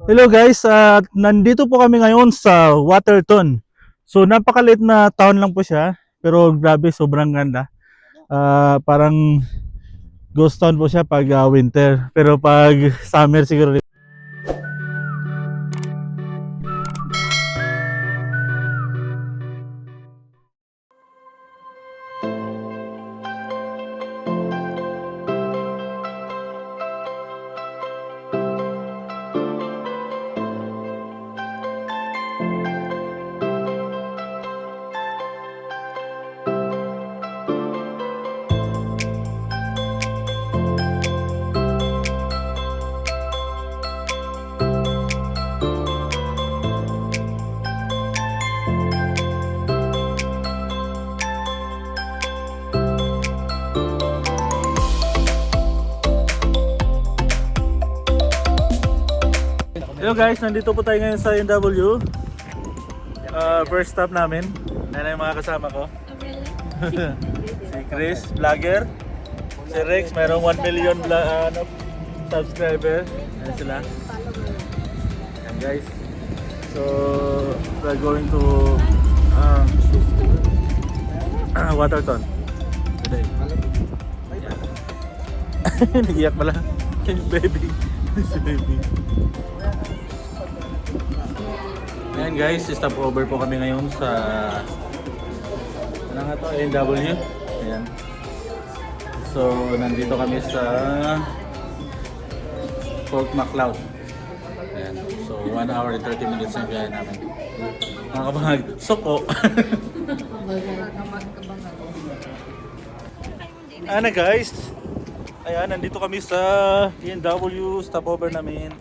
Hello guys, nandito po kami ngayon sa Waterton. So napakaliit na town lang po siya, pero grabe sobrang ganda. Parang ghost town po siya pag winter, pero pag summer siguro. Hello guys, nandito po tayo ngayon sa NW. First stop namin. Ayan yung mga kasama ko. Si Chris, vlogger. Si Rex, mayroong 1 million subscriber. Ayan sila. Ayan guys. So, we're going to Waterton today. Nagiyak pala. Baby. Si baby. Ayan guys, stop over po kami ngayon sa ano nga to, NW. Ayan. So, nandito kami sa Fort Macleod. Ayan. So, 1 hour and 30 minutes ang biyahe namin. Mga kabangag, soko. Ano guys? Ayan, nandito kami sa NW, stopover namin.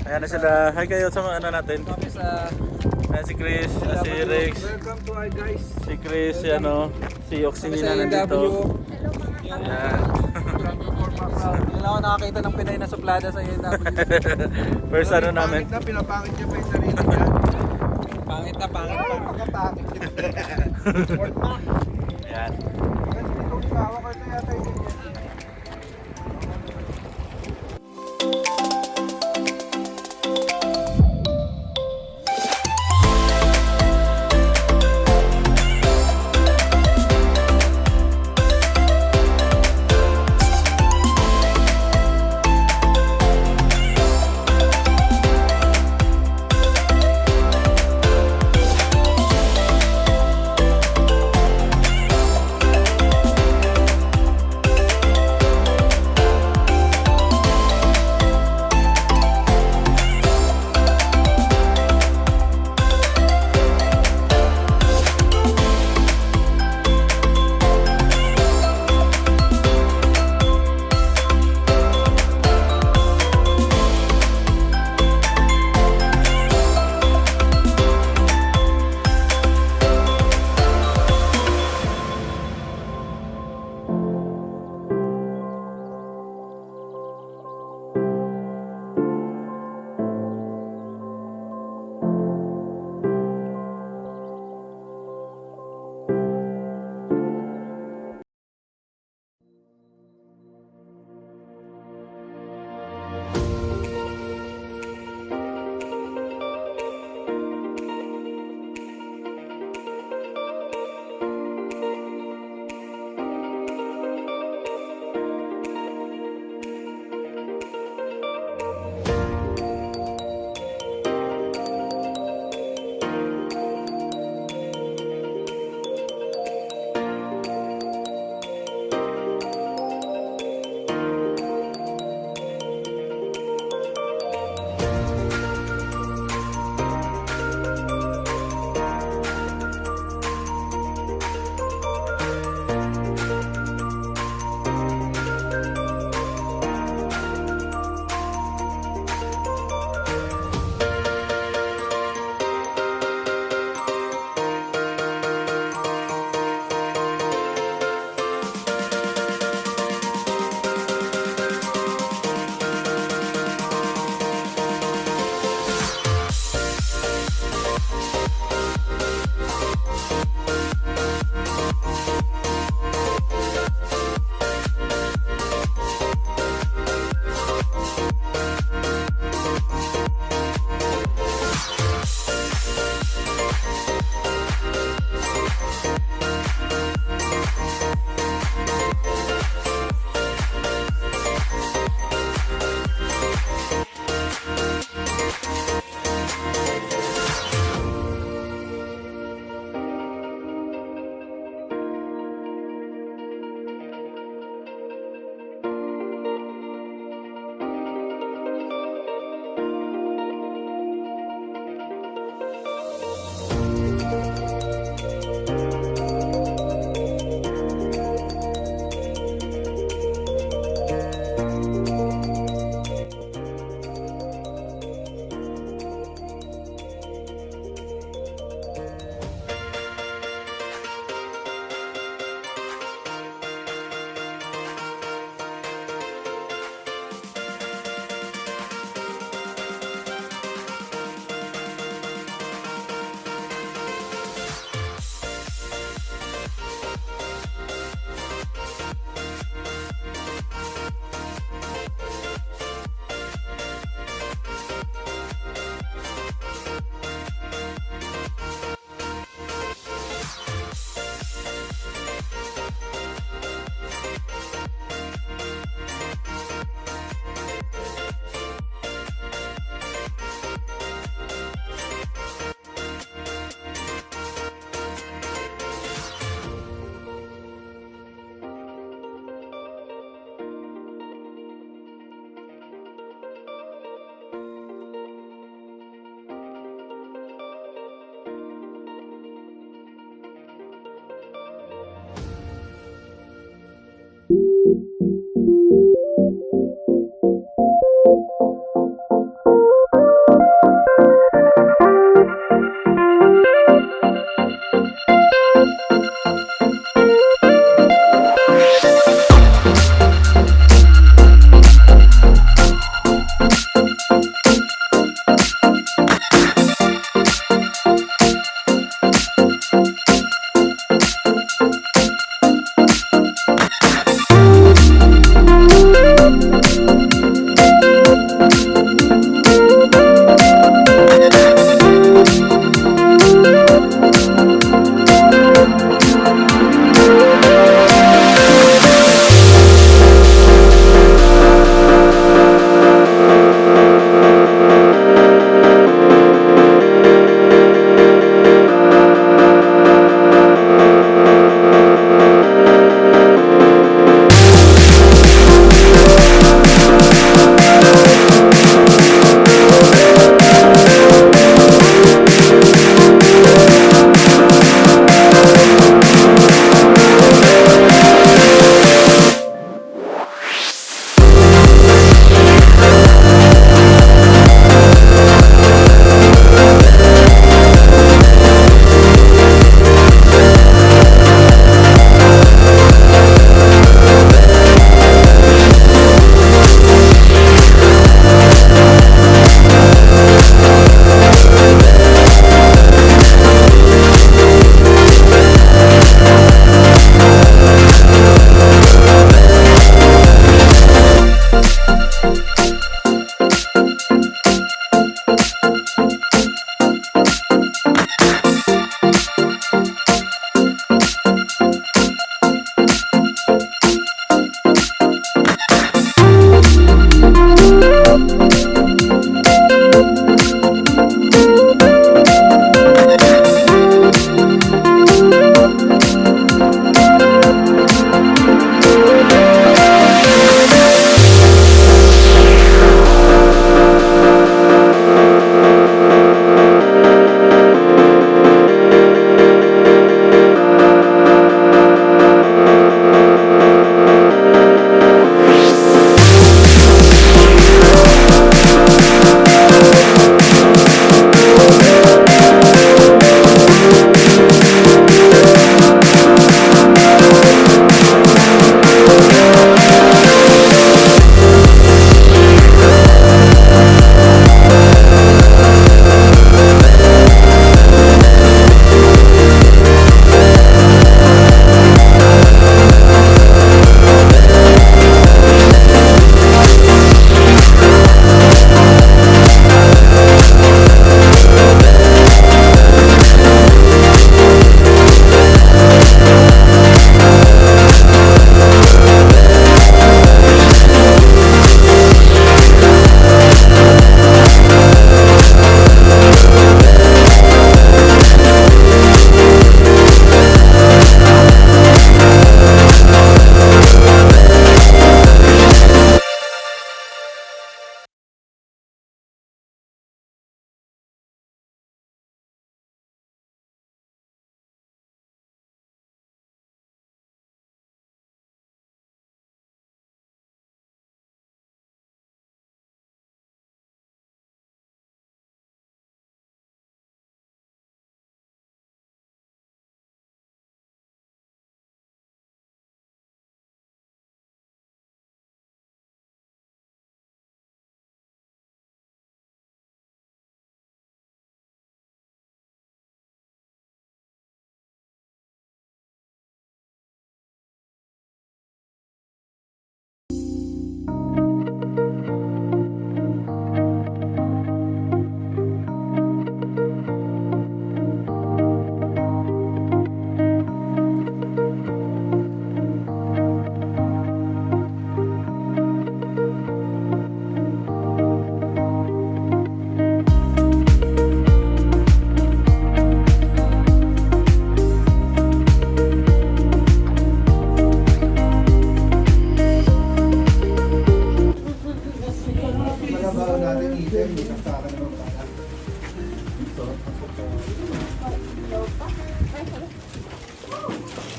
Ayan na sila. Hi kayo sa ano natin. Kami sa Ayan si Chris, si Rex, welcome to our guys. si Chris, si ano, si Oxingina nandito. Ayan. Hindi lang ako nakakita ng Pinay na suplada sa NW. First ano namin. Pangit na, pinapangit niya pa yung sarili niya. Pangit na pangit pa. Pagkapangit. Ayan. Kasi ikaw yung kawa ko ito yata yung ganyan.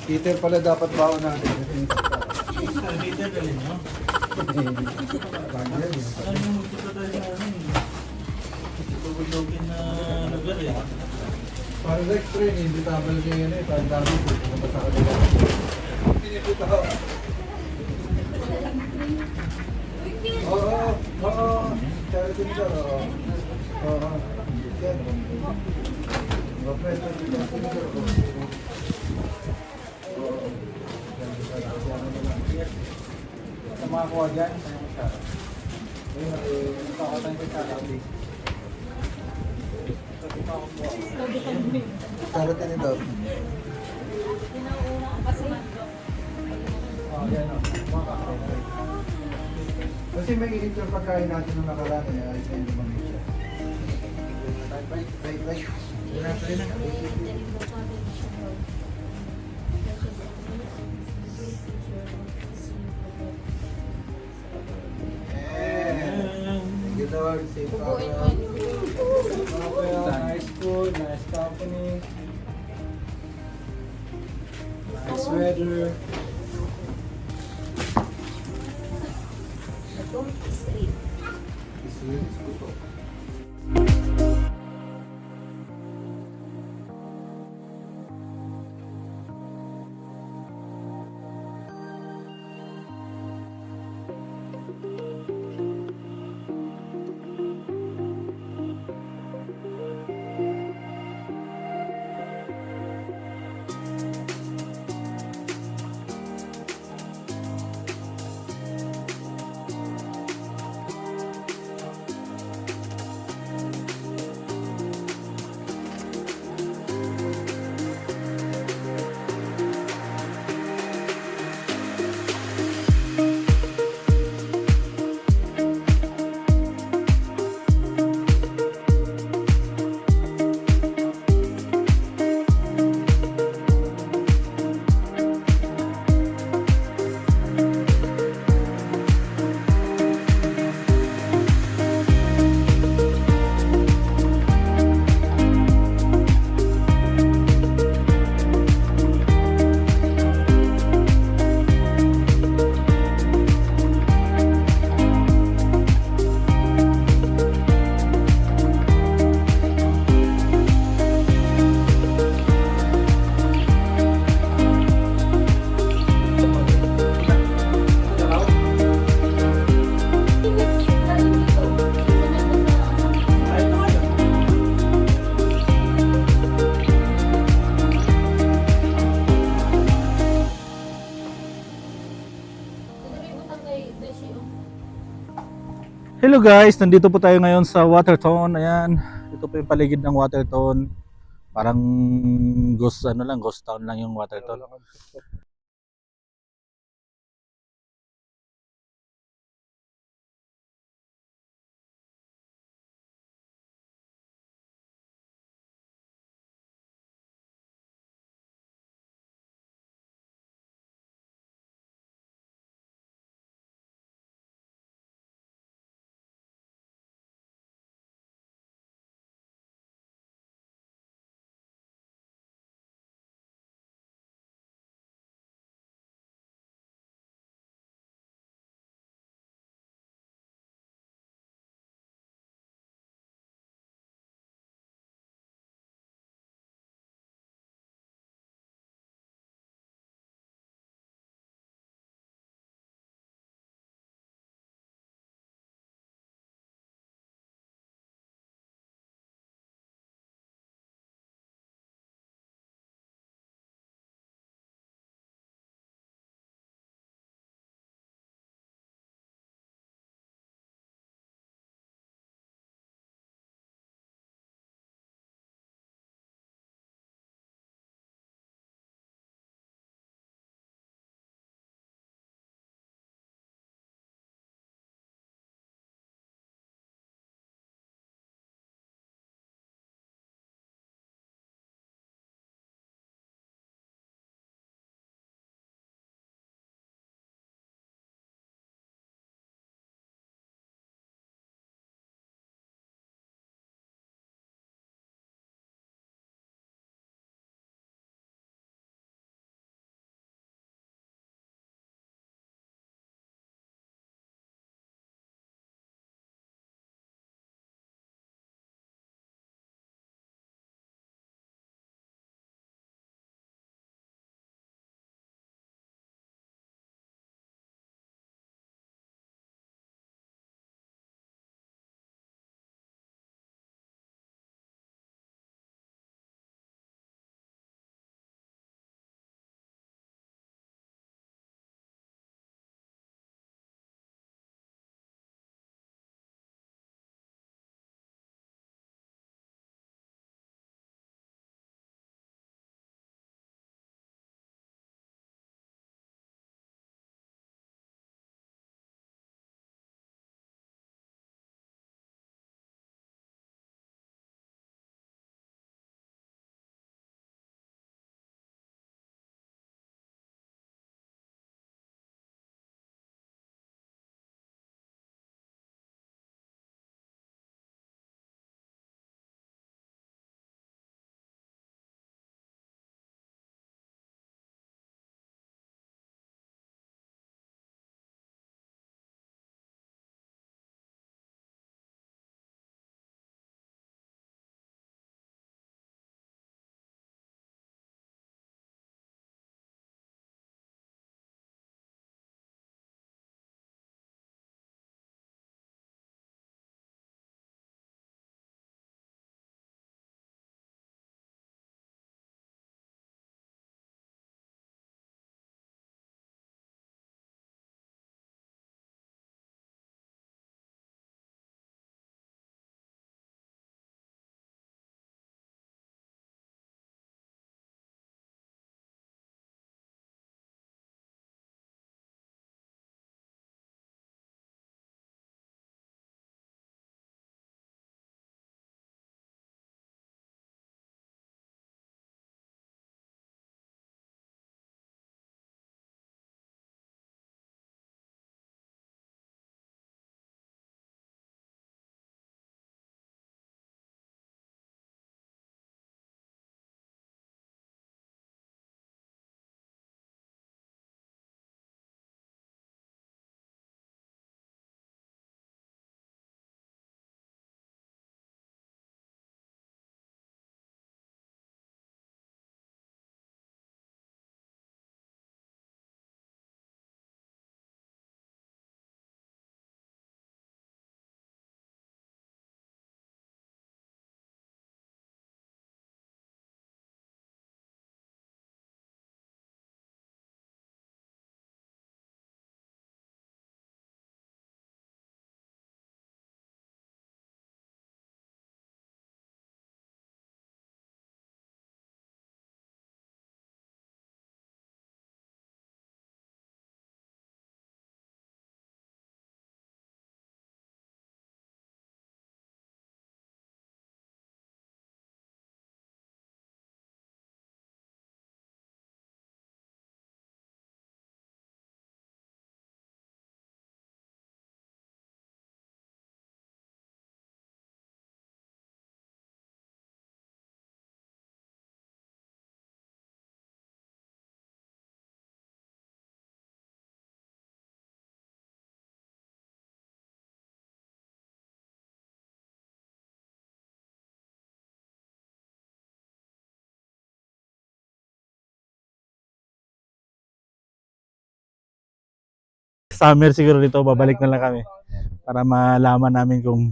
Peter pala dapat baon natin. Kasi Dito dalhin nyo. bagay yan eh. Alam nyo, magpunta tayo sa ano eh. Tubog-tubogin na lugar eh. Parang like train, hindi tabal kayo yan eh. Parang dami po. Pumunta sa kanila. Pinipita ko. Oo. Charity nila. Oo. Yan. Mapwede nila. Sa mga kuha dyan, sa yung sa. Nakakatayin ko sa labi. Charity nila. Oh, yan o. Mga kakatayin. Kasi may init yung pagkain natin nung nakaraan eh. Ayos na yung lumamig siya. Bye. Thank you, Lord. Safe travel. Nice food, nice company. Nice weather. Hello guys, nandito po tayo ngayon sa Waterton. Ayan, ito po yung paligid ng Waterton. Parang ghost ano lang, ghost town lang yung Waterton. summer siguro dito, babalik na lang kami para malaman namin kung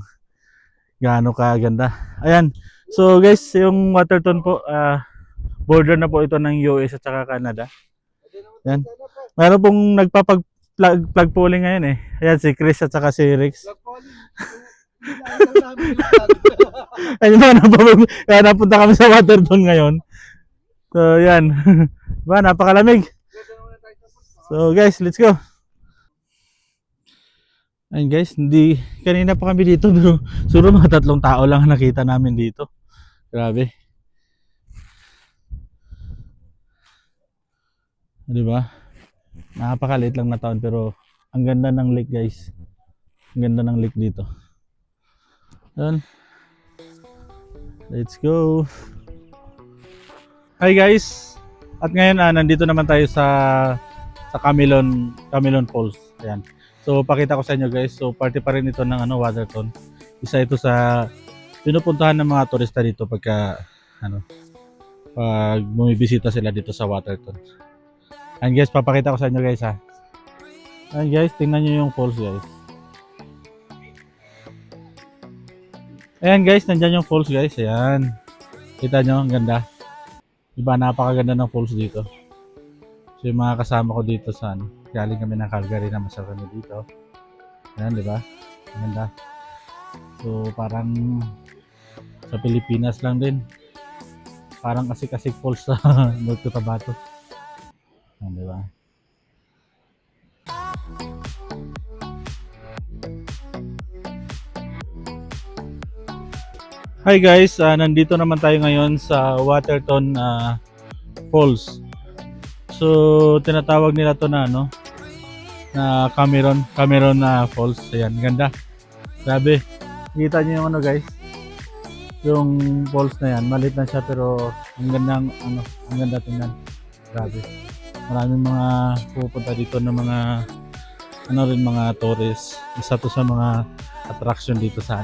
gaano kaganda. Ayan. So guys, yung Waterton po, border na po ito ng US at saka Canada. Ayan. Meron pong plug polling ngayon eh. Ayan, si Chris at saka si Rex. Ayun na, kaya napunta kami sa Waterton ngayon. So yan. Diba, napakalamig. So guys, let's go. Ayun guys, kanina pa kami dito pero siguro mga 3 tao lang ang nakita namin dito. Grabe. Di ba? Napakaliit lang na town pero ang ganda ng lake guys. Ang ganda ng lake dito. Ayun. Let's go. Hi guys. At ngayon nandito naman tayo sa Camilon Falls. Ayan. So pakita ko sa inyo guys. So party pa rin ito ng Waterton. Isa ito sa pinupuntahan ng mga turista dito pag bumibisita sila dito sa Waterton. Ayan guys, papakita ko sa inyo guys ha. Ayan guys, tingnan nyo yung falls guys. Ayan guys, nandyan yung falls guys. Ayan. Kita nyo, ang ganda. Diba, napakaganda ng falls dito. So yung mga kasama ko dito sa galing kami ng Calgary na masarap kami dito. Ayan, diba? Ang ganda. So parang sa Pilipinas lang din. Parang Asik-Asik Falls sa North Cotabato. Ayan, diba? Hi guys, nandito naman tayo ngayon sa Waterton Falls. So tinatawag nila to na na Cameron Falls. Ayan, ganda. Grabe. Kita niyo yung guys. Yung falls na yan, maliit na siya pero ang ganda ang ganda tingnan. Grabe. Maraming mga pupunta dito ng mga mga tourists. Isa to sa mga attraction dito sa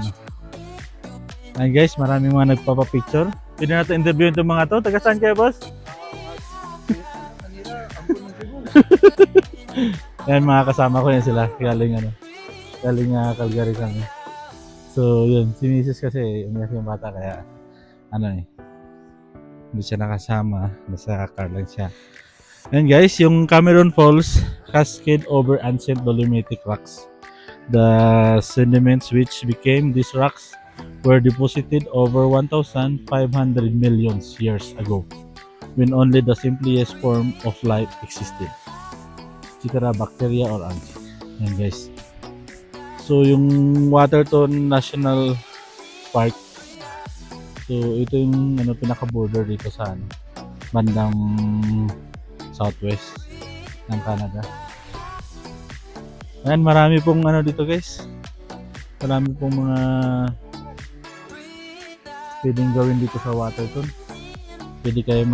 Ayan guys, maraming mga nagpapapicture. Pwede natin interviewin itong mga to. Taga saan kayo, boss? Ayan, mga kasama ko yan sila. Galing Calgary kami. So yun, si Mrs. kasi umiyak yung bata kaya hindi siya nakasama. Nasa car lang siya. Ayan guys, yung Cameron Falls cascade over ancient dolomitic rocks. The sediments which became these rocks were deposited over 1,500 million years ago when only the simplest form of life existed. Chikara, bacteria or algae. Ayan guys. So yung Waterton National Park. So ito yung pinaka-border dito sa bandang southwest ng Canada. Ayan, marami pong dito guys. Marami pong mga pwedeng gawin dito sa Waterton. Pwede kayo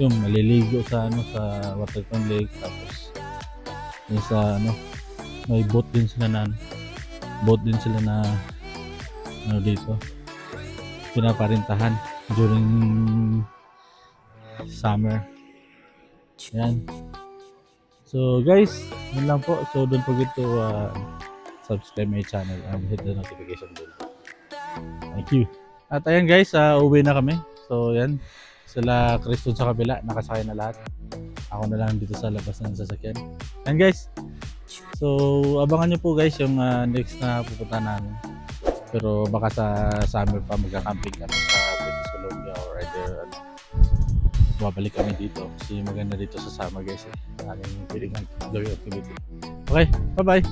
maliligo sa sa Waterton Lake, tapos yung sa may boat din sila na dito pinaparintahan during summer. Yan. So guys, yun lang po. So don't forget to subscribe my channel and hit the notification bell. Thank you. At ayan guys, uwi na kami. So yan, sila Chris dun sa kabila, nakasakay na lahat. Ako na lang dito sa labas ng sasakyan. Ayan guys. So abangan nyo po guys yung next na pupunta namin. Pero baka sa summer pa magka-camping kami sa British Columbia or either babalik kami dito. Kasi maganda dito sa summer guys. Maraming pwedeng gawin activity. Okay, bye bye.